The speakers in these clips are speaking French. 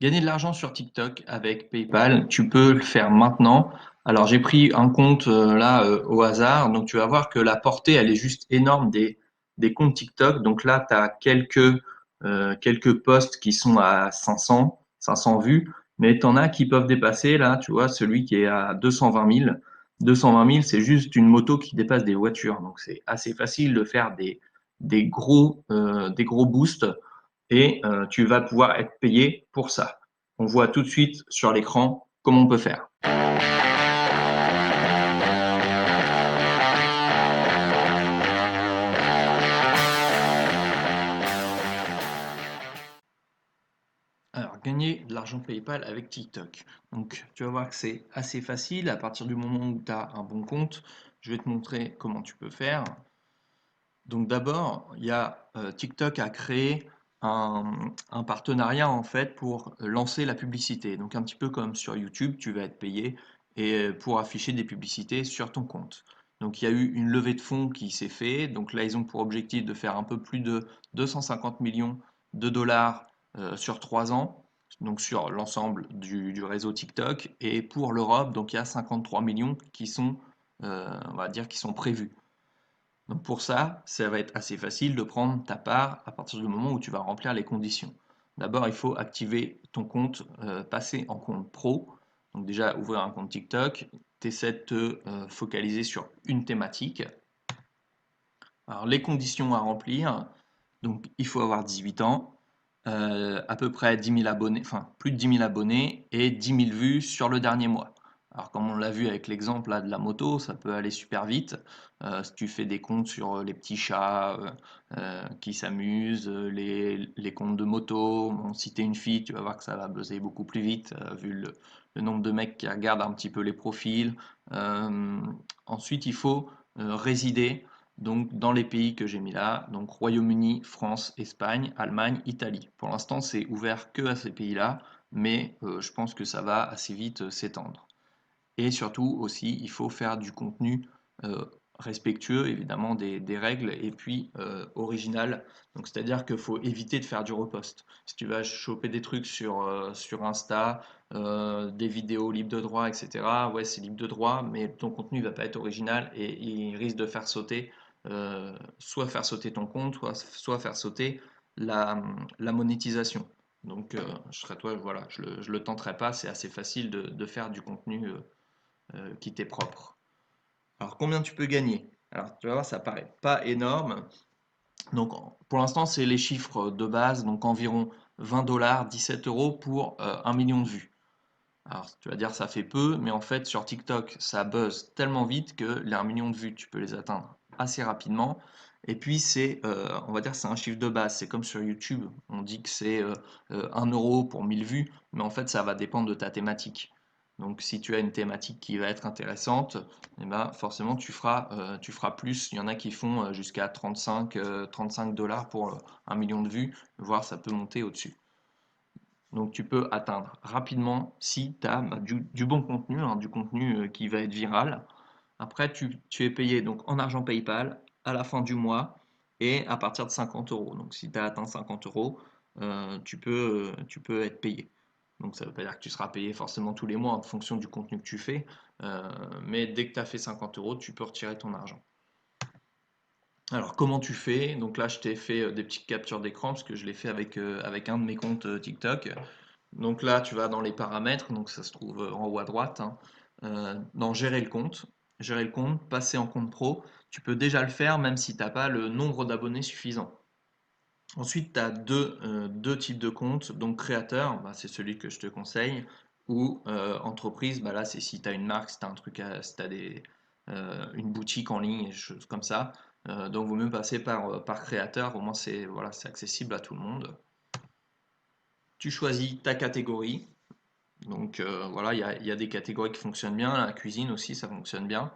Gagner de l'argent sur TikTok avec PayPal, tu peux le faire maintenant. Alors j'ai pris un compte au hasard, donc tu vas voir que la portée elle est juste énorme des comptes TikTok. Donc là tu as quelques posts qui sont à 500 vues, mais tu en as qui peuvent dépasser là, tu vois, celui qui est à 220 000. 220 000, c'est juste une moto qui dépasse des voitures, donc c'est assez facile de faire des gros boosts et tu vas pouvoir être payé pour ça. On voit tout de suite sur l'écran comment on peut faire. Alors, gagner de l'argent PayPal avec TikTok. Donc, tu vas voir que c'est assez facile à partir du moment où tu as un bon compte. Je vais te montrer comment tu peux faire. Donc, d'abord, il y a TikTok a créé un partenariat en fait pour lancer la publicité. Donc, un petit peu comme sur YouTube, tu vas être payé et pour afficher des publicités sur ton compte. Donc, il y a eu une levée de fonds qui s'est fait. Donc là, ils ont pour objectif de faire un peu plus de 250 millions de dollars sur 3 ans, donc sur l'ensemble du réseau TikTok. Et pour l'Europe, donc il y a 53 millions qui sont, on va dire, qui sont prévus. Donc pour ça, ça va être assez facile de prendre ta part à partir du moment où tu vas remplir les conditions. D'abord, il faut activer ton compte, passer en compte pro. Donc déjà, ouvrir un compte TikTok, tu essaies de te focaliser sur une thématique. Alors les conditions à remplir, donc il faut avoir 18 ans, à peu près 10 000 abonnés, enfin plus de 10 000 abonnés et 10 000 vues sur le dernier mois. Alors comme on l'a vu avec l'exemple là de la moto, ça peut aller super vite. Si tu fais des comptes sur les petits chats qui s'amusent, les comptes de moto, bon, si t'es une fille, tu vas voir que ça va buzzer beaucoup plus vite vu le nombre de mecs qui regardent un petit peu les profils. Euh, Ensuite, il faut résider donc dans les pays que j'ai mis là, donc Royaume-Uni, France, Espagne, Allemagne, Italie. Pour l'instant, c'est ouvert que à ces pays-là, mais je pense que ça va assez vite s'étendre. Et surtout aussi, il faut faire du contenu euh, respectueux évidemment des règles et puis original. Donc c'est-à-dire qu'il faut éviter de faire du repost. Si tu vas choper des trucs sur Insta, des vidéos libres de droit, etc. Ouais, c'est libre de droit, mais ton contenu ne va pas être original et il risque de faire sauter, soit faire sauter ton compte, soit faire sauter la monétisation. Donc, je serais toi, voilà, je le tenterai pas. C'est assez facile de faire du contenu qui t'est propre. Alors combien tu peux gagner? Alors tu vas voir, ça paraît pas énorme. Donc pour l'instant, c'est les chiffres de base, donc environ 20 dollars, 17 euros pour 1 million de vues. Alors tu vas dire ça fait peu, mais en fait sur TikTok, ça buzz tellement vite que les 1 million de vues, tu peux les atteindre assez rapidement. Et puis c'est, on va dire, c'est un chiffre de base. C'est comme sur YouTube, on dit que c'est 1 euro pour 1000 vues, mais en fait ça va dépendre de ta thématique. Donc si tu as une thématique qui va être intéressante, eh ben, forcément tu feras plus. Il y en a qui font jusqu'à 35 dollars pour 1 million de vues, voire ça peut monter au-dessus. Donc tu peux atteindre rapidement si tu as du bon contenu, hein, du contenu qui va être viral. Après, tu es payé donc en argent PayPal à la fin du mois et à partir de 50 euros. Donc si tu as atteint 50 euros, tu peux être payé. Donc ça ne veut pas dire que tu seras payé forcément tous les mois en fonction du contenu que tu fais, mais dès que tu as fait 50 euros, tu peux retirer ton argent. Alors comment tu fais? Donc là, je t'ai fait des petites captures d'écran parce que je l'ai fait avec un de mes comptes TikTok. Donc là, tu vas dans les paramètres, donc ça se trouve en haut à droite, hein. Dans gérer le compte, passer en compte pro. Tu peux déjà le faire même si tu n'as pas le nombre d'abonnés suffisant. Ensuite, tu as deux types de comptes. Donc créateur, bah, c'est celui que je te conseille. Ou entreprise, bah, là c'est si tu as une marque, si tu as un truc, si tu as une boutique en ligne, des choses comme ça. Donc vaut mieux passer par créateur, au moins c'est voilà, c'est accessible à tout le monde. Tu choisis ta catégorie. Donc voilà, il y a des catégories qui fonctionnent bien, la cuisine aussi, ça fonctionne bien.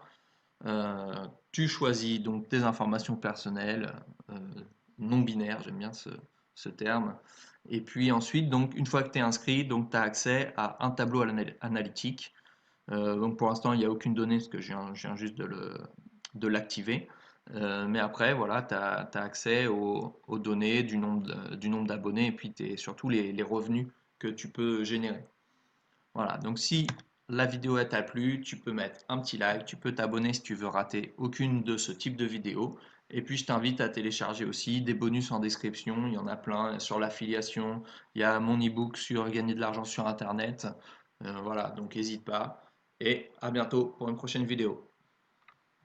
Tu choisis donc tes informations personnelles, euh, non binaires, j'aime bien ce terme. Et puis ensuite, donc une fois que tu es inscrit, donc tu as accès à un tableau analytique. Donc pour l'instant, il n'y a aucune donnée parce que je viens juste de l'activer. Mais après, voilà, tu as accès aux données du nombre d'abonnés et puis surtout les revenus que tu peux générer. Voilà, donc si la vidéo t'a plu, tu peux mettre un petit like, tu peux t'abonner si tu veux rater aucune de ce type de vidéos. Et puis je t'invite à télécharger aussi des bonus en description, il y en a plein sur l'affiliation, il y a mon e-book sur gagner de l'argent sur Internet. Voilà, donc n'hésite pas. Et à bientôt pour une prochaine vidéo.